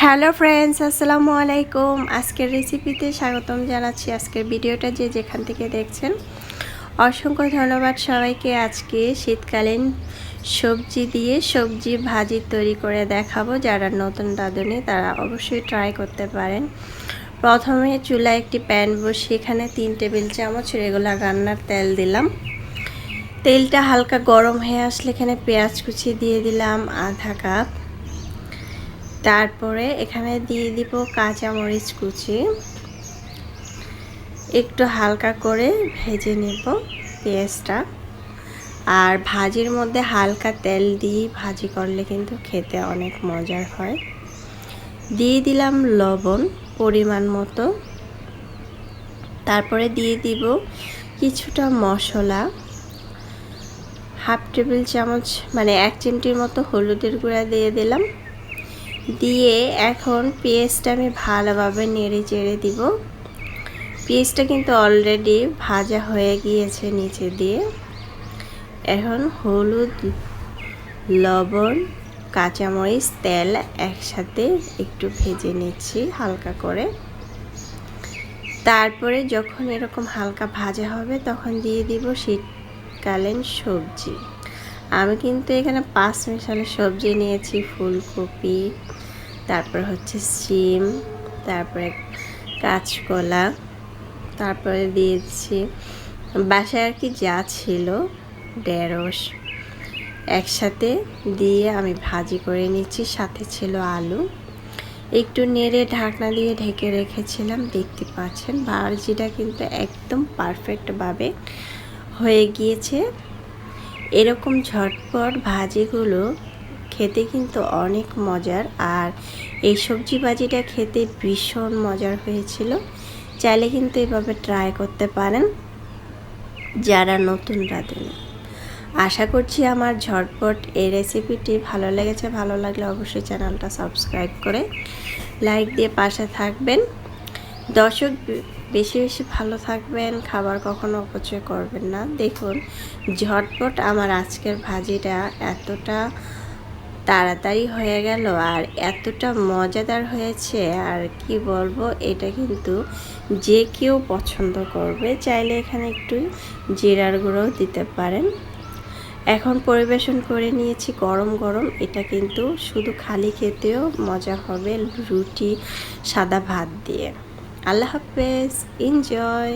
Hello friends, আসসালামু আলাইকুম। আজকের রেসিপিতে স্বাগতম জানাচ্ছি। আজকের ভিডিওটা যে যেখান থেকে দেখছেন অসংখ্য ধন্যবাদ সবাইকে। আজকে শীতকালীন সবজি দিয়ে সবজি ভাজি তৈরি করে দেখাবো। যারা নতুন রাঁধুনি তারা অবশ্যই ট্রাই করতে পারেন। প্রথমে চুলায় একটি প্যান বসিয়ে এখানে 3 টেবিল চামচ রেগুলার রান্নার তেল দিলাম। তেলটা হালকা গরম হয়ে আসলে এখানে পেঁয়াজ কুচি দিয়ে দিলাম আধা কাপ। তারপরে এখানে দিয়ে দিব কাঁচামরিচ কুচি, একটু হালকা করে ভেজে নেব পেঁয়াজটা। আর ভাজির মধ্যে হালকা তেল দিয়ে ভাজি করলে কিন্তু খেতে অনেক মজার হয়। দিয়ে দিলাম লবণ পরিমাণ মতো। তারপরে দিয়ে দিব কিছুটা মশলা, হাফ টেবিল চামচ মানে 1 চিমটির মতো হলুদের গুঁড়া দিয়ে দিলাম। দিয়ে এখন পেঁয়াজটা আমি ভালোভাবে নেড়ে চেড়ে দিব। পেঁয়াজটা কিন্তু অলরেডি ভাজা হয়ে গিয়েছে নিচে দিয়ে। এখন হলুদ, লবণ, কাঁচামরিচ, তেল একসাথে একটু ভেজে নিচ্ছি হালকা করে। তারপরে যখন এরকম হালকা ভাজা হবে তখন দিয়ে দিব শীতকালীন সবজি। আমি কিন্তু এখানে 5 মিশালের সবজি নিয়েছি। ফুলকপি, তারপর হচ্ছে শিম, তারপরে কাঁচকলা, তারপরে দিয়েছি বাসায় আর কি যা ছিল ঢেঁড়স, একসাথে দিয়ে আমি ভাজি করে নিচ্ছি। সাথে ছিল আলু। একটু নেড়ে ঢাকনা দিয়ে ঢেকে রেখেছিলাম। দেখতে পাচ্ছেন ভাজিটা কিন্তু একদম পারফেক্টভাবে হয়ে গিয়েছে। এরকম ঝটপট ভাজিগুলো খেতে কিন্তু অনেক মজার। আর এই সবজি ভাজিটা খেতে ভীষণ মজার হয়েছিল। চাইলে কিন্তু এভাবে ট্রাই করতে পারেন যারা নতুন রাঁধুনি। আশা করছি আমার ঝটপট এই রেসিপিটি ভালো লেগেছে। ভালো লাগলে অবশ্যই চ্যানেলটা সাবস্ক্রাইব করে লাইক দিয়ে পাশে থাকবেন। দর্শক বেশি বেশি ভালো থাকবেন, খাবার কখনো অপচয় করবেন না। দেখুন ঝটপট আমার আজকের ভাজিটা এতটা তাড়াতাড়ি হয়ে গেল আর এতটা মজাদার হয়েছে আর কি বলবো। এটা কিন্তু যে কেউ পছন্দ করবে। চাইলে এখানে একটু জিরার গুঁড়োও দিতে পারেন। এখন পরিবেশন করে নিয়েছি গরম গরম। এটা কিন্তু শুধু খালি খেতেও মজা হবে রুটি, সাদা ভাত দিয়ে। আল্লাহ হাফেজ, এনজয়।